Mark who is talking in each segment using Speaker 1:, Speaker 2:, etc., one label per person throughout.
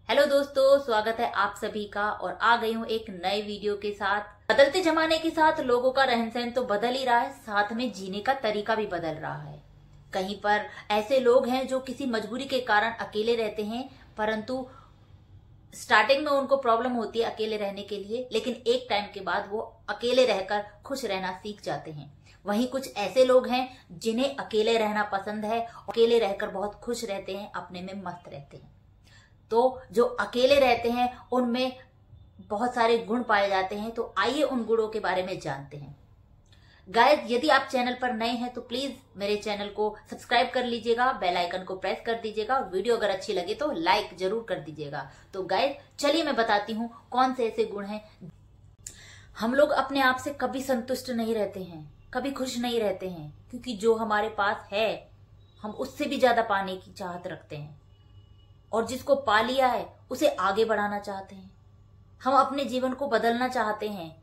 Speaker 1: Hello दोस्तों, स्वागत है आप सभी का। और आ गई हूँ एक नए वीडियो के साथ। बदलते जमाने के साथ लोगों का रहन सहन तो बदल ही रहा है, साथ में जीने का तरीका भी बदल रहा है। कहीं पर ऐसे लोग हैं जो किसी मजबूरी के कारण अकेले रहते हैं, परंतु स्टार्टिंग में उनको प्रॉब्लम होती है अकेले रहने के लिए, लेकिन एक टाइम के बाद वो अकेले रहकर खुश रहना सीख जाते हैं। वहीं कुछ ऐसे लोग हैं जिन्हें अकेले रहना पसंद है, अकेले रहकर बहुत खुश रहते हैं, अपने में मस्त रहते हैं। तो जो अकेले रहते हैं उनमें बहुत सारे गुण पाए जाते हैं, तो आइए उन गुणों के बारे में जानते हैं। गाइस, यदि आप चैनल पर नए हैं तो प्लीज मेरे चैनल को सब्सक्राइब कर लीजिएगा, बेल आइकन को प्रेस कर दीजिएगा और वीडियो अगर अच्छी लगे तो लाइक जरूर कर दीजिएगा। तो गाइस चलिए मैं बताती हूँ कौन से ऐसे गुण हैं। हम लोग अपने आप से कभी संतुष्ट नहीं रहते हैं, कभी खुश नहीं रहते हैं, क्योंकि जो हमारे पास है हम उससे भी ज्यादा पाने की चाहत रखते हैं, और जिसको पा लिया है उसे आगे बढ़ाना चाहते हैं। हम अपने जीवन को बदलना चाहते हैं।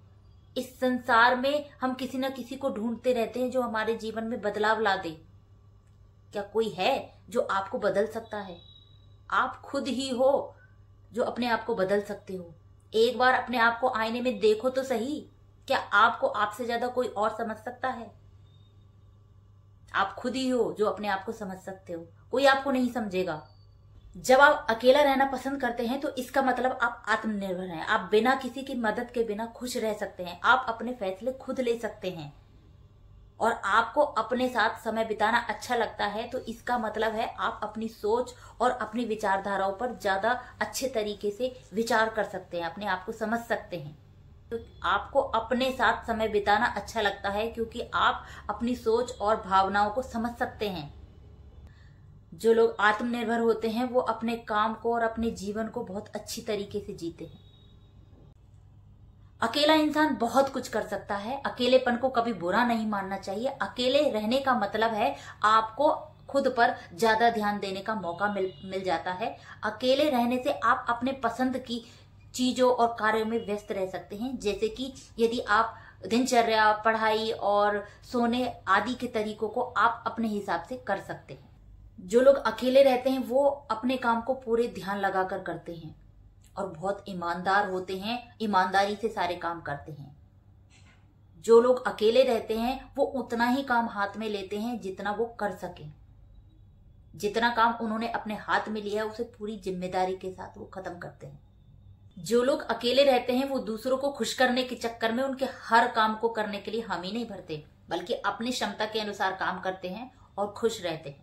Speaker 1: इस संसार में हम किसी न किसी को ढूंढते रहते हैं जो हमारे जीवन में बदलाव ला दे। क्या कोई है जो आपको बदल सकता है? आप खुद ही हो जो अपने आप को बदल सकते हो। एक बार अपने आप को आईने में देखो तो सही। क्या आपको आपसे ज्यादा कोई और समझ सकता है? आप खुद ही हो जो अपने आप को समझ सकते हो, कोई आपको नहीं समझेगा। जब आप अकेला रहना पसंद करते हैं तो इसका मतलब आप आत्मनिर्भर हैं। आप बिना किसी की मदद के बिना खुश रह सकते हैं। आप अपने फैसले खुद ले सकते हैं और आपको अपने साथ समय बिताना अच्छा लगता है, तो इसका मतलब है आप अपनी सोच और अपनी विचारधाराओं पर ज्यादा अच्छे तरीके से विचार कर सकते हैं, अपने आप को समझ सकते हैं। तो आपको अपने साथ समय बिताना अच्छा लगता है क्योंकि आप अपनी सोच और भावनाओं को समझ सकते हैं। जो लोग आत्मनिर्भर होते हैं वो अपने काम को और अपने जीवन को बहुत अच्छी तरीके से जीते हैं। अकेला इंसान बहुत कुछ कर सकता है। अकेलेपन को कभी बुरा नहीं मानना चाहिए। अकेले रहने का मतलब है आपको खुद पर ज्यादा ध्यान देने का मौका मिल जाता है। अकेले रहने से आप अपने पसंद की चीजों और कार्यों में व्यस्त रह सकते हैं। जैसे कि यदि आप दिनचर्या, पढ़ाई और सोने आदि के तरीकों को आप अपने हिसाब से कर सकते हैं। जो लोग अकेले रहते हैं वो अपने काम को पूरे ध्यान लगाकर करते हैं और बहुत ईमानदार होते हैं, ईमानदारी से सारे काम करते हैं। जो लोग अकेले रहते हैं वो उतना ही काम हाथ में लेते हैं जितना वो कर सकें। जितना काम उन्होंने अपने हाथ में लिया है उसे पूरी जिम्मेदारी के साथ वो खत्म करते हैं। जो लोग अकेले रहते हैं वो दूसरों को खुश करने के चक्कर में उनके हर काम को करने के लिए हामी नहीं भरते, बल्कि अपनी क्षमता के अनुसार काम करते हैं और खुश रहते हैं।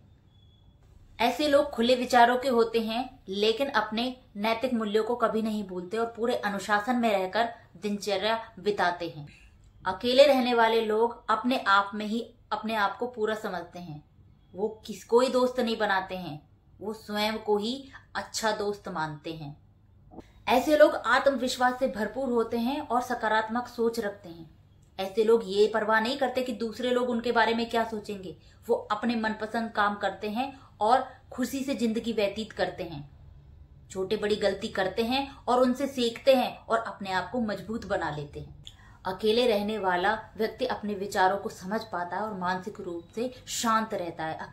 Speaker 1: ऐसे लोग खुले विचारों के होते हैं, लेकिन अपने नैतिक मूल्यों को कभी नहीं भूलते और पूरे अनुशासन में रहकर दिनचर्या बिताते हैं। अकेले रहने वाले लोग अपने आप में ही अपने आप को पूरा समझते हैं। वो किसको ही दोस्त नहीं बनाते हैं, वो स्वयं को ही अच्छा दोस्त मानते हैं। ऐसे लोग आत्मविश्वास से भरपूर होते हैं और सकारात्मक सोच रखते हैं। ऐसे लोग ये परवाह नहीं करते कि दूसरे लोग उनके बारे में क्या सोचेंगे। वो अपने मनपसंद काम करते हैं और खुशी से जिंदगी व्यतीत करते हैं। छोटे बड़ी गलती करते हैं और उनसे सीखते हैं और अपने आप को मजबूत बना लेते हैं। अकेले रहने वाला व्यक्ति अपने विचारों को समझ पाता है और मानसिक रूप से शांत रहता है।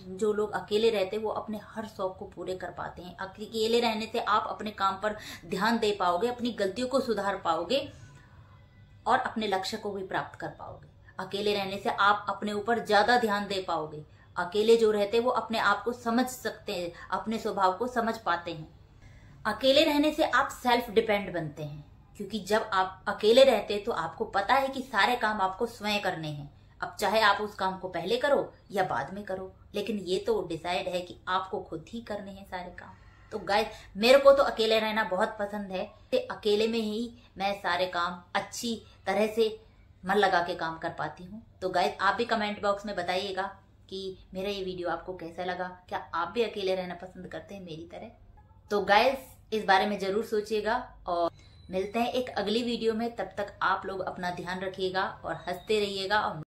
Speaker 1: जो लोग अकेले रहते हैं वो अपने हर शौक को पूरे कर पाते हैं। अकेले रहने से आप अपने काम पर ध्यान दे पाओगे, अपनी गलतियों को सुधार पाओगे और अपने लक्ष्य को भी प्राप्त कर पाओगे। अकेले रहने से आप अपने ऊपर ज्यादा ध्यान दे पाओगे। अकेले जो रहते हैं वो अपने आप को समझ सकते हैं, अपने स्वभाव को समझ पाते हैं। अकेले रहने से आप सेल्फ डिपेंड बनते हैं, क्योंकि जब आप अकेले रहते हैं तो आपको पता है कि सारे काम आपको स्वयं करने हैं। अब चाहे आप उस काम को पहले करो या बाद में करो, लेकिन ये तो डिसाइड है कि आपको खुद ही करने हैं सारे काम। तो गाइस, मेरे को तो अकेले रहना बहुत पसंद है। अकेले में ही मैं सारे काम अच्छी तरह से मन लगा के काम कर पाती हूँ। तो गाइस, आप भी कमेंट बॉक्स में बताइएगा कि मेरा ये वीडियो आपको कैसा लगा। क्या आप भी अकेले रहना पसंद करते हैं मेरी तरह? तो गाइस, इस बारे में जरूर सोचिएगा और मिलते हैं एक अगली वीडियो में। तब तक आप लोग अपना ध्यान रखिएगा और हंसते रहिएगा और